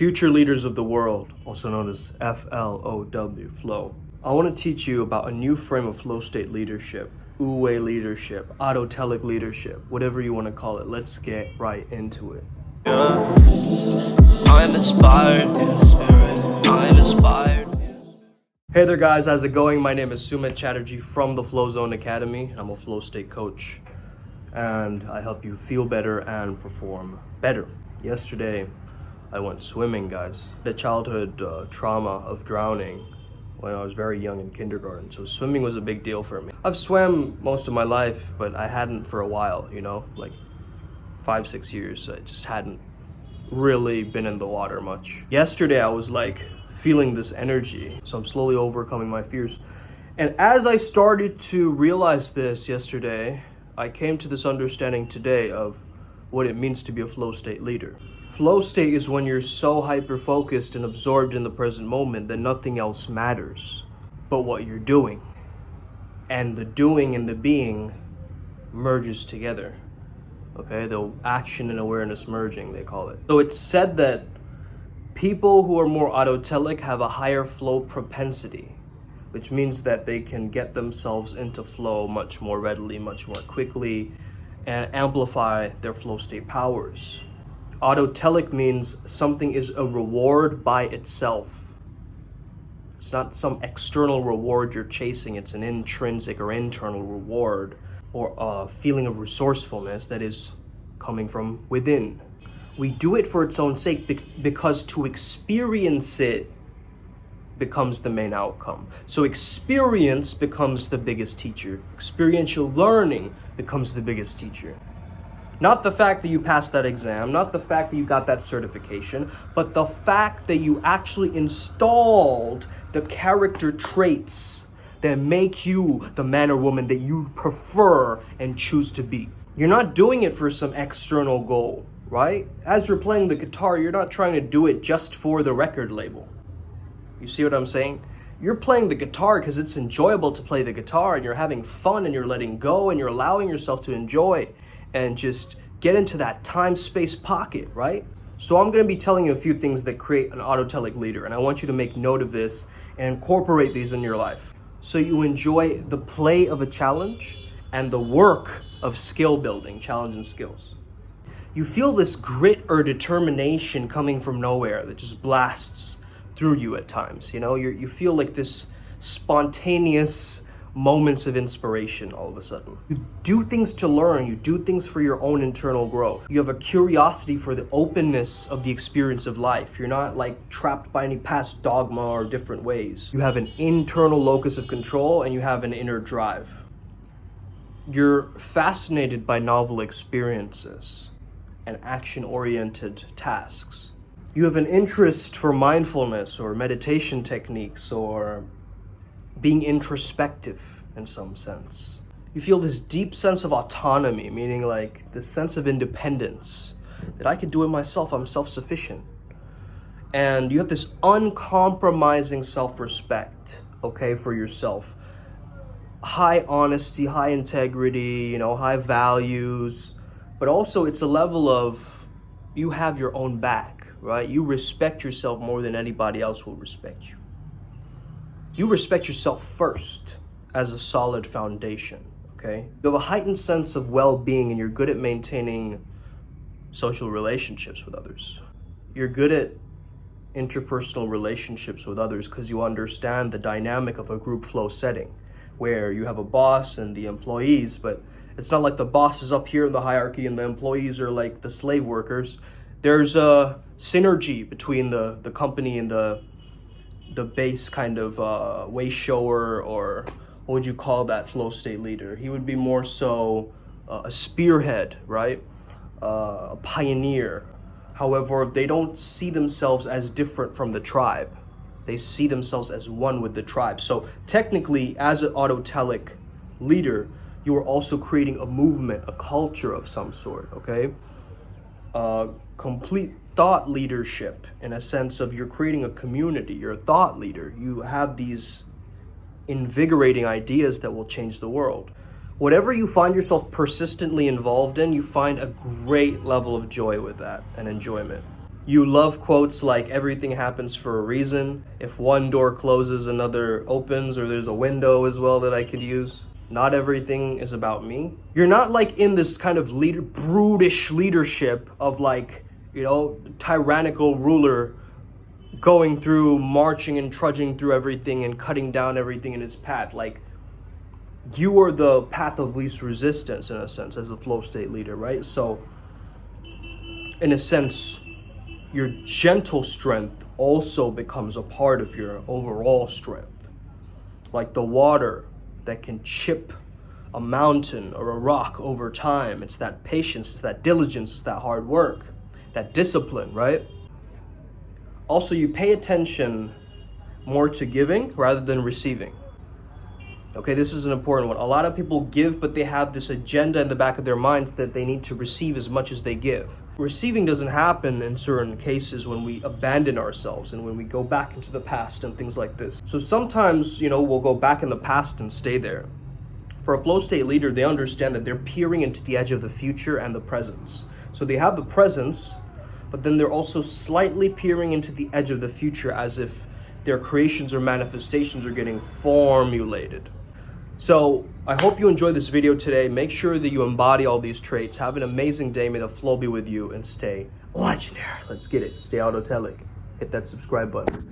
Future leaders of the world, also known as FLOW, flow. I want to teach you about a new frame of flow state leadership, Wu-Wei leadership, Autotelic leadership, whatever you want to call it. Let's get right into it. Yeah. I'm inspired. I'm inspired. Hey there guys, how's it going? My name is Sumit Chatterjee from the Flow Zone Academy, and I'm a flow state coach, and I help you feel better and perform better. Yesterday, I went swimming, guys. The childhood trauma of drowning when I was very young in kindergarten, so swimming was a big deal for me. I've swam most of my life, but I hadn't for a while, like 5-6 years. I just hadn't really been in the water much. Yesterday, I was like feeling this energy, so I'm slowly overcoming my fears. And as I started to realize this yesterday, I came to this understanding today of what it means to be a flow state leader. Flow state is when you're so hyper-focused and absorbed in the present moment that nothing else matters but what you're doing. And the doing and the being merges together. Okay, the action and awareness merging, they call it. So it's said that people who are more autotelic have a higher flow propensity, which means that they can get themselves into flow much more readily, much more quickly, and amplify their flow state powers. Autotelic means something is a reward by itself. It's not some external reward you're chasing, it's an intrinsic or internal reward or a feeling of resourcefulness that is coming from within. We do it for its own sake because to experience it becomes the main outcome. So experience becomes the biggest teacher. Experiential learning becomes the biggest teacher. Not the fact that you passed that exam, not the fact that you got that certification, but the fact that you actually installed the character traits that make you the man or woman that you prefer and choose to be. You're not doing it for some external goal, right? As you're playing the guitar, you're not trying to do it just for the record label. You see what I'm saying? You're playing the guitar because it's enjoyable to play the guitar, and you're having fun, and you're letting go, and you're allowing yourself to enjoy and just get into that time-space pocket, right? So I'm going to be telling you a few things that create an autotelic leader, and I want you to make note of this and incorporate these in your life so you enjoy the play of a challenge and the work of skill building, challenge and skills. You feel this grit or determination coming from nowhere that just blasts through you at times. You feel like this spontaneous moments of inspiration all of a sudden. You do things to learn, you do things for your own internal growth. You have a curiosity for the openness of the experience of life. You're not like trapped by any past dogma or different ways. You have an internal locus of control and you have an inner drive. You're fascinated by novel experiences and action-oriented tasks. You have an interest for mindfulness or meditation techniques or being introspective in some sense. You feel this deep sense of autonomy, meaning like this sense of independence, that I can do it myself, I'm self-sufficient. And you have this uncompromising self-respect, for yourself. High honesty, high integrity, high values, but also it's a level of you have your own back, right? You respect yourself more than anybody else will respect you. You respect yourself first as a solid foundation, okay? You have a heightened sense of well-being and you're good at maintaining social relationships with others. You're good at interpersonal relationships with others because you understand the dynamic of a group flow setting where you have a boss and the employees, but it's not like the boss is up here in the hierarchy and the employees are like the slave workers. There's a synergy between the company and the base kind of way shower, or what would you call that flow state leader? He would be more so a spearhead, right? A pioneer. However, they don't see themselves as different from the tribe. They see themselves as one with the tribe. So technically, as an autotelic leader, you are also creating a movement, a culture of some sort, okay? Complete thought leadership in a sense of you're creating a community. You're a thought leader. You have these invigorating ideas that will change the world. Whatever you find yourself persistently involved in, you find a great level of joy with that and enjoyment. You love quotes like everything happens for a reason. If one door closes, another opens, or there's a window as well that I could use. Not everything is about me. You're not like in this kind of brutish leadership of like, tyrannical ruler going through, marching and trudging through everything and cutting down everything in its path. Like, you are the path of least resistance in a sense as a flow state leader, right? So in a sense, your gentle strength also becomes a part of your overall strength. Like the water that can chip a mountain or a rock over time. It's that patience, it's that diligence, it's that hard work, that discipline, right? Also, you pay attention more to giving rather than receiving. Okay, this is an important one. A lot of people give, but they have this agenda in the back of their minds that they need to receive as much as they give. Receiving doesn't happen in certain cases when we abandon ourselves and when we go back into the past and things like this. So sometimes, we'll go back in the past and stay there. For a flow state leader, they understand that they're peering into the edge of the future and the presence. So they have the presence, but then they're also slightly peering into the edge of the future as if their creations or manifestations are getting formulated. So I hope you enjoyed this video today. Make sure that you embody all these traits. Have an amazing day. May the flow be with you and stay legendary. Let's get it. Stay autotelic. Hit that subscribe button.